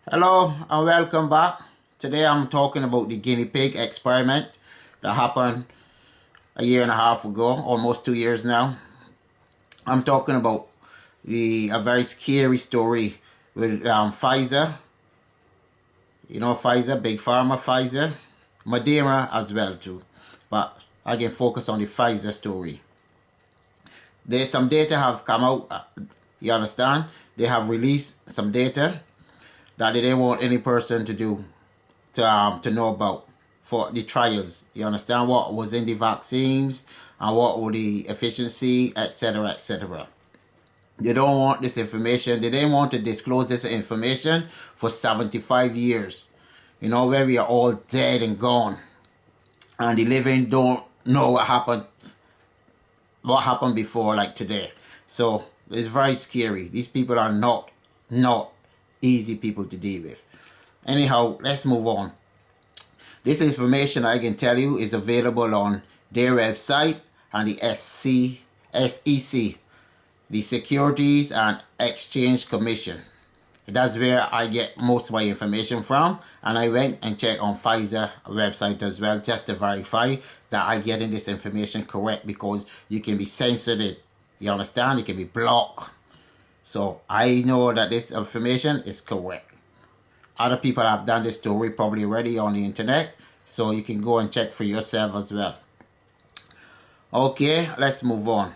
Hello and welcome back. Today I'm talking about the Guinea Pig Experiment that happened a year and a half ago, almost 2 years now. I'm talking about a very scary story with Pfizer. You know Pfizer, big pharma Pfizer, Moderna as well too. But I can focus on the Pfizer story. There's some data have come out, you understand? They have released some data that they didn't want any person to know about for the trials. You understand what was in the vaccines and what were the efficiency, etc., etc. They don't want this information. They didn't want to disclose this information for 75 years. You know, where we are all dead and gone, and the living don't know what happened before, like today. So it's very scary. These people are not easy people to deal with. Anyhow, let's move on. This information, I can tell you, is available on their website and the SEC, the Securities and Exchange Commission. That's where I get most of my information from, and I went and checked on Pfizer website as well, just to verify that I getting this information correct, because you can be censored. You understand? It can be blocked. So I know that this information is correct. Other people have done this story probably already on the internet, so you can go and check for yourself as well. Okay, let's move on.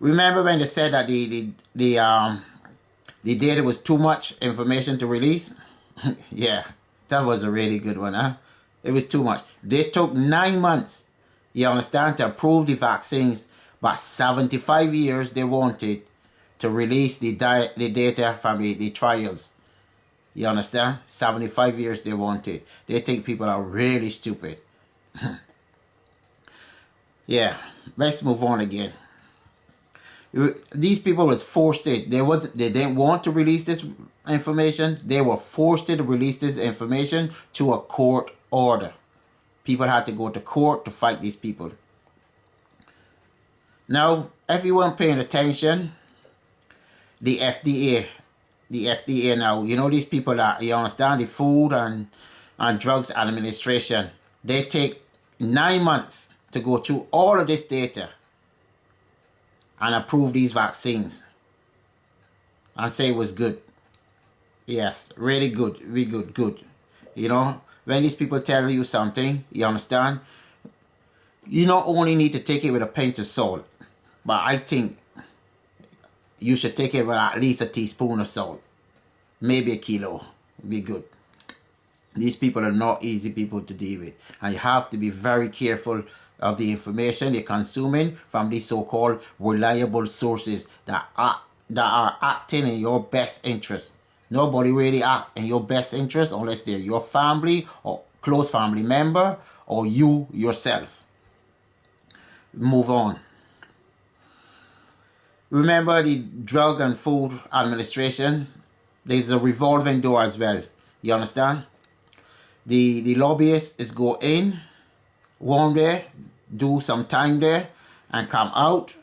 Remember when they said that the data was too much information to release? Yeah, that was a really good one, huh? It was too much. They took 9 months, you understand, to approve the vaccines, but 75 years they wanted to release the data from the trials. You understand? 75 years they wanted. They think people are really stupid. Yeah, let's move on again. These people was forced it. They didn't want to release this information. They were forced to release this information to a court order. People had to go to court to fight these people. Now, everyone paying attention, the FDA now, you know, these people that, you understand, the Food and Drugs Administration, they take 9 months to go through all of this data and approve these vaccines and say it was good. Yes, really good, really good. You know, when these people tell you something, you understand, you not only need to take it with a pinch of salt, but I think you should take it with at least a teaspoon of salt. Maybe a kilo. Be good. These people are not easy people to deal with. And you have to be very careful of the information you're consuming from these so-called reliable sources that are acting in your best interest. Nobody really act in your best interest unless they're your family or close family member or you yourself. Move on. Remember the Drug and Food Administration, there's a revolving door as well. You understand? The lobbyists is go in one day, do some time there, and come out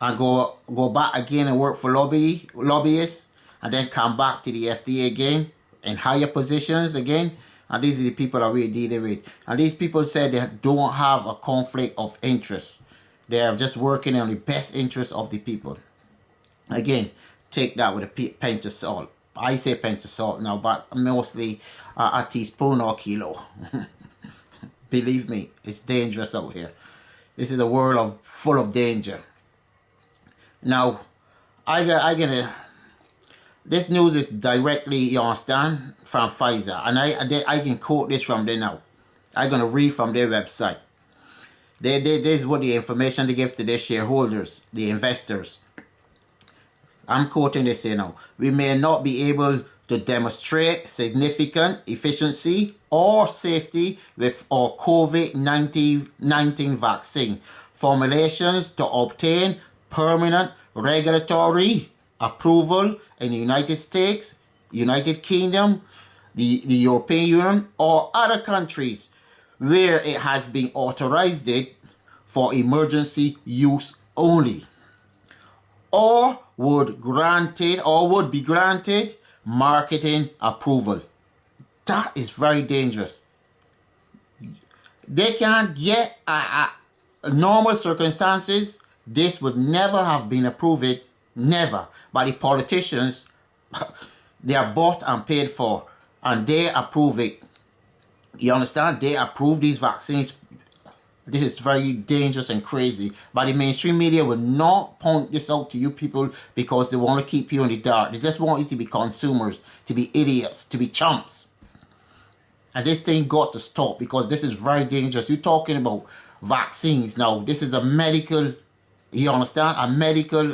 and go back again and work for lobbyists, and then come back to the FDA again in higher positions again. And these are the people that we're dealing with. And these people said they don't have a conflict of interest. They are just working on the best interest of the people. Again, take that with a pinch of salt. I say pinch of salt now, but mostly a teaspoon or kilo. Believe me, it's dangerous out here. This is a world full of danger. Now, this news is directly, you understand, from Pfizer, and I can quote this from there now. I'm gonna read from their website. This is what the information they give to their shareholders, the investors. I'm quoting this here now. We may not be able to demonstrate significant efficiency or safety with our COVID-19 vaccine formulations to obtain permanent regulatory approval in the United States, United Kingdom, the European Union, or other countries where it has been authorized for emergency use only, or would be granted marketing approval. That is very dangerous. They can't get normal circumstances. This would never have been approved, never. But the politicians, they are bought and paid for, and they approve it. You understand? They approve these vaccines. This is very dangerous and crazy. But the mainstream media will not point this out to you people because they want to keep you in the dark. They just want you to be consumers, to be idiots, to be chumps. And this thing got to stop because this is very dangerous. You're talking about vaccines now. This is a medical, you understand? A medical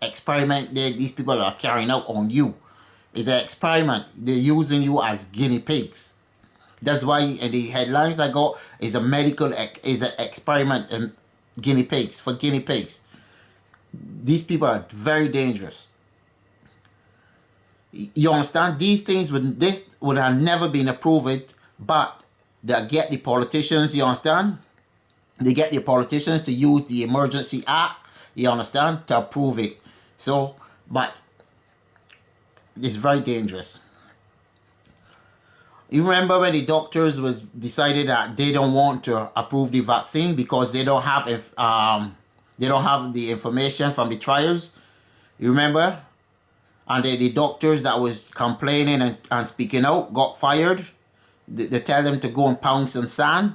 experiment that these people are carrying out on you. It's an experiment. They're using you as guinea pigs. That's why in the headlines I got is a medical is an experiment in guinea pigs, for guinea pigs. These people are very dangerous. You understand? These things would have never been approved, but they get the politicians, you understand? They get the politicians to use the Emergency Act, you understand, to approve it. So, but it's very dangerous. You remember when the doctors was decided that they don't want to approve the vaccine because they don't have the information from the trials. You remember? And the doctors that was complaining and speaking out got fired. They tell them to go and pound some sand.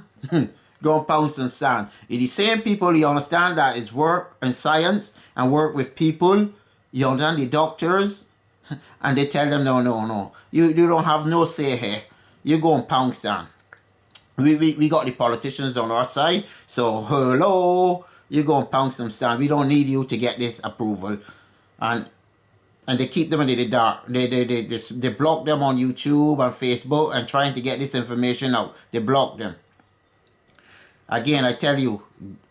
Go and pound some sand. It's the same people, you understand, that is work in science and work with people. You understand, the doctors. And they tell them, no. You don't have no say here. You go and pound sand. We got the politicians on our side. So, hello. You go and pound some sand. We don't need you to get this approval. And they keep them in the dark. They block them on YouTube and Facebook and trying to get this information out. They block them. Again, I tell you,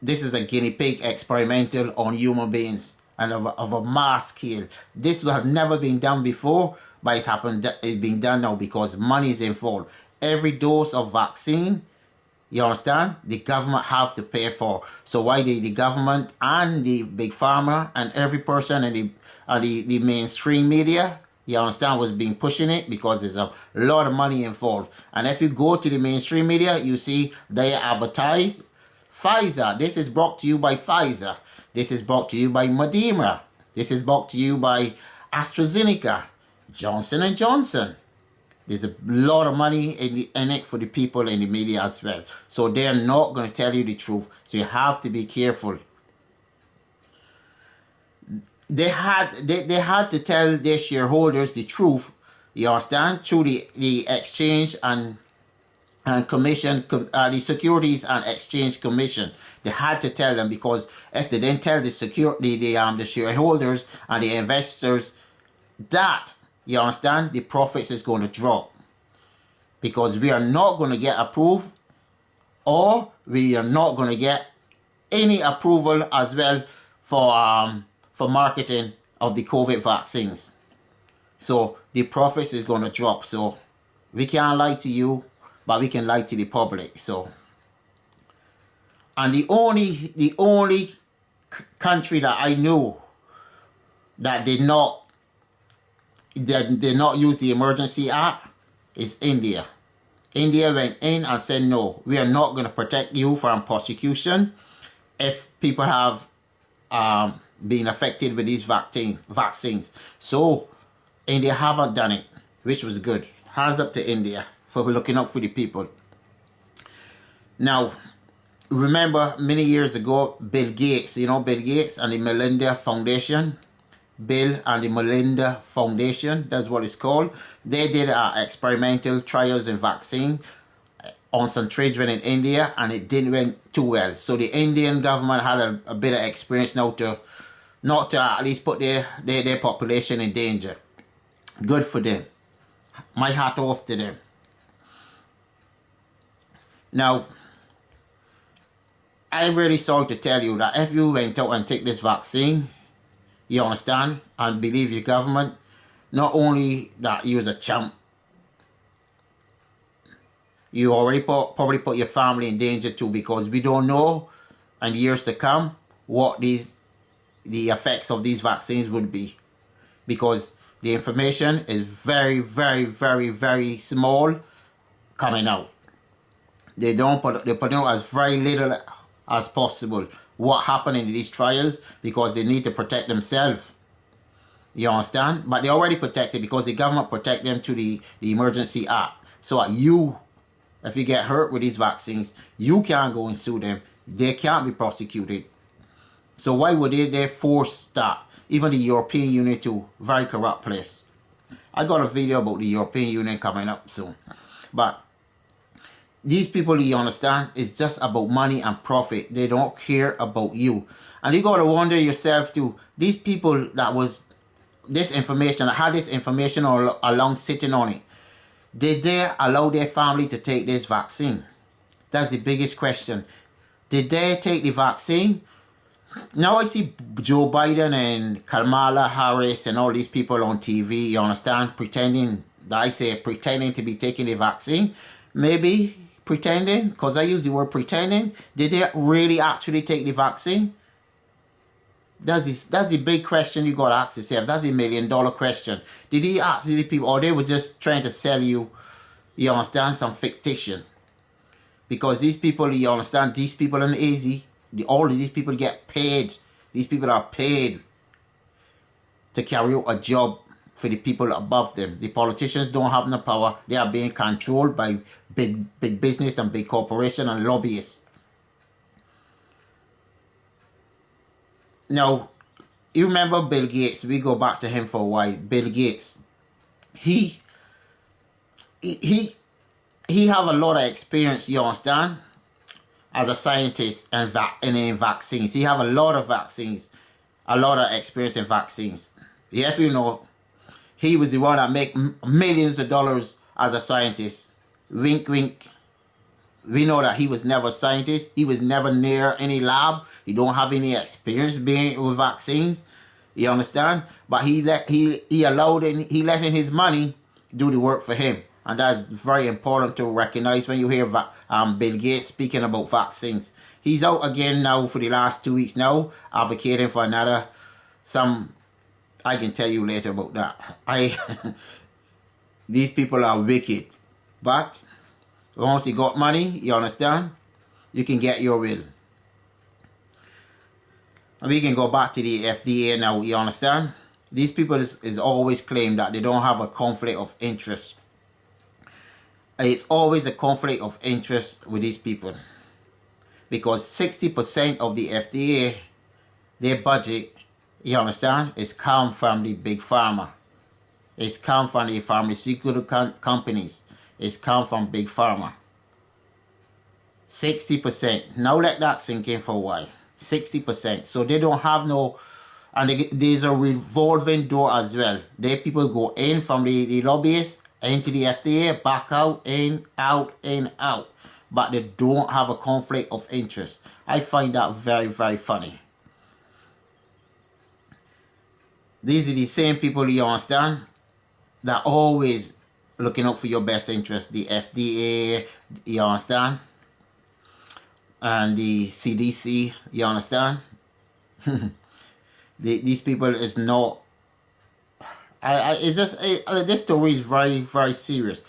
this is a guinea pig experimental on human beings and of a mass scale. This has never been done before, but it's being done now because money is involved. Every dose of vaccine, you understand, the government have to pay for. So why the government and the big pharma and every person and the mainstream media, you understand, was being pushing it because there's a lot of money involved. And if you go to the mainstream media, you see they advertise Pfizer. This is brought to you by Pfizer. This is brought to you by Moderna. This is brought to you by AstraZeneca, Johnson & Johnson. There's a lot of money in it for the people in the media as well. So they're not going to tell you the truth. So you have to be careful. They had to tell their shareholders the truth, you understand, through the exchange and commission, the Securities and Exchange Commission. They had to tell them because if they didn't tell the shareholders and the investors that, you understand, the profits is going to drop because we are not going to get approved, or we are not going to get any approval as well for marketing of the COVID vaccines. So the profits is going to drop. So we can't lie to you, but we can lie to the public. So, and the only country that I know that did not use the Emergency Act is India. India went in and said, no, we are not going to protect you from prosecution if people have been affected with these vaccines. So India haven't done it, which was good. Hands up to India for looking out for the people. Now, remember many years ago, Bill Gates, Bill Gates and the Melinda Foundation. Bill and the Melinda Foundation, that's what it's called. They did experimental trials in vaccine on some children in India, and it didn't went too well. So the Indian government had a bit of experience now to not to at least put their population in danger. Good for them. My hat off to them. Now, I'm really sorry to tell you that if you went out and take this vaccine, you understand, and believe your government, not only that you was a chump, you already probably put your family in danger too, because we don't know in years to come what the effects of these vaccines would be. Because The information is very, very, very, very small coming out. They put out as very little as possible what happened in these trials, because they need to protect themselves. You understand? But they already protected, because the government protect them to the Emergency Act. So if you get hurt with these vaccines, you can't go and sue them. They can't be prosecuted. So why would they force that? Even the European Union too, very corrupt place. I got a video about the European Union coming up soon. But these people, you understand, it's just about money and profit. They don't care about you. And you got to wonder yourself too, these people that had this information all along sitting on it, did they allow their family to take this vaccine? That's the biggest question. Did they take the vaccine? Now I see Joe Biden and Kamala Harris and all these people on TV, you understand, pretending to be taking the vaccine. Maybe pretending, because I use the word pretending. Did they really actually take the vaccine? That's the big question you got to ask yourself. That's the $1 million question. Did he ask the people, or they were just trying to sell you, you understand, some fictition? Because these people, you understand, these people are easy. All of these people get paid. These people are paid to carry out a job for the people above them. The politicians don't have no power. They are being controlled by big business and big corporation and lobbyists. Now, you remember Bill Gates. We go back to him for a while. Bill Gates. He have a lot of experience, you understand, as a scientist and in vaccines. He have a lot of vaccines, a lot of experience in vaccines. Yeah, if you know, he was the one that make millions of dollars as a scientist. Wink, wink. We know that he was never a scientist. He was never near any lab. He don't have any experience being with vaccines. You understand? But he let in his money do the work for him. And that's very important to recognize when you hear Bill Gates speaking about vaccines. He's out again now for the last 2 weeks now, advocating for I can tell you later about that. These people are wicked. But once you got money, you understand, you can get your will. And we can go back to the FDA now, you understand? These people is always claim that they don't have a conflict of interest. It's always a conflict of interest with these people. Because 60% of the FDA, their budget, you understand, is come from the big pharma. It's come from the pharmaceutical companies. It's come from big pharma. 60%. Now let that sink in for a while. 60%. So they don't have no... And there's a revolving door as well. There people go in from the lobbyists into the FDA, back out, in, out, in, out. But they don't have a conflict of interest. I find that very, very funny. These are the same people, you understand, that always looking out for your best interest. The FDA, you understand, and the CDC, you understand. These people is not. It's just this story is very, very serious.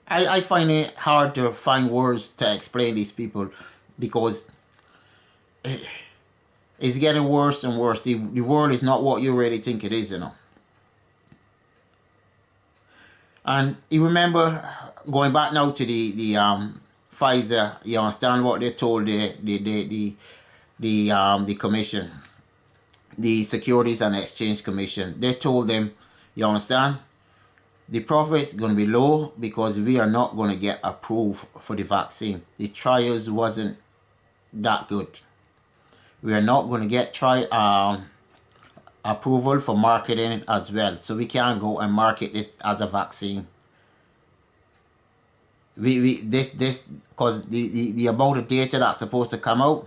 I find it hard to find words to explain these people, because it's getting worse and worse. The world is not what you really think it is, you know. And you remember, going back now to the Pfizer, you understand what they told the commission, the Securities and Exchange Commission. They told them, you understand, the profit's going to be low because we are not going to get approved for the vaccine. The trials wasn't that good. We are not going to get approval for marketing as well, so we can't go and market this as a vaccine. Because the amount of data that's supposed to come out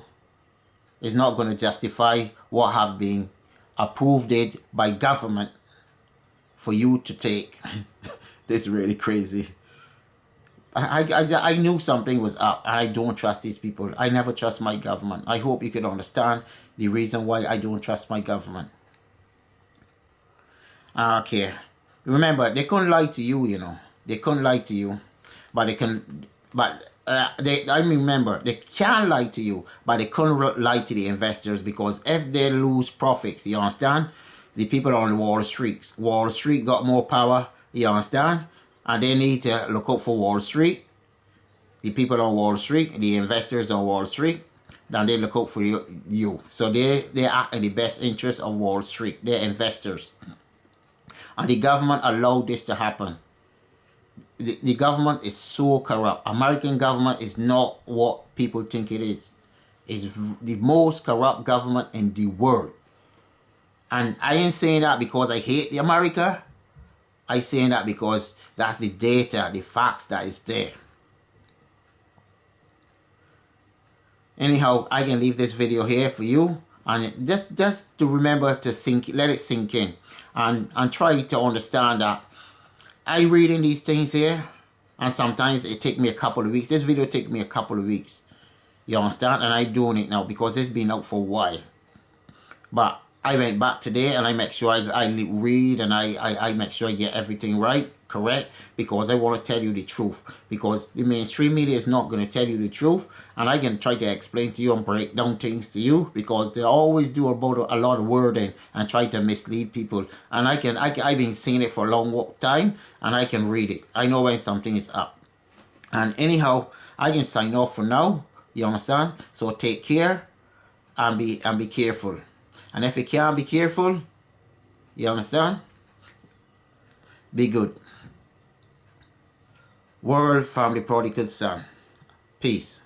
is not going to justify what have been approved by government for you to take. This is really crazy. I knew something was up, and I don't trust these people. I never trust my government. I hope you can understand the reason why I don't trust my government. Okay. Remember, they couldn't lie to you, you know. They couldn't lie to you. But they can, but I remember, they can lie to you, but they couldn't lie to the investors, because if they lose profits, you understand? The people on the Wall Street got more power, you understand? And they need to look out for Wall Street. The people on Wall Street, the investors on Wall Street, then they look out for you. So they act in the best interest of Wall Street. They're investors. And the government allowed this to happen. The government is so corrupt. American government is not what people think it is. It's the most corrupt government in the world. And I ain't saying that because I hate the America. I saying that because that's the data, the facts that is there. Anyhow, I can leave this video here for you, and just to remember to let it sink in, and try to understand that I reading these things here, and sometimes it take me a couple of weeks. This video take me a couple of weeks, you understand? And I doing it now because it's been out for a while. But I went back today and I make sure I read, and I make sure I get everything right, correct, because I want to tell you the truth. Because the mainstream media is not going to tell you the truth, and I can try to explain to you and break down things to you, because they always do about a lot of wording and try to mislead people. And I've been seeing it for a long time, and I can read it. I know when something is up. And anyhow, I can sign off for now. You understand? So take care and be careful. And if you can't be careful, you understand? Be good. World from the prodigal son. Peace.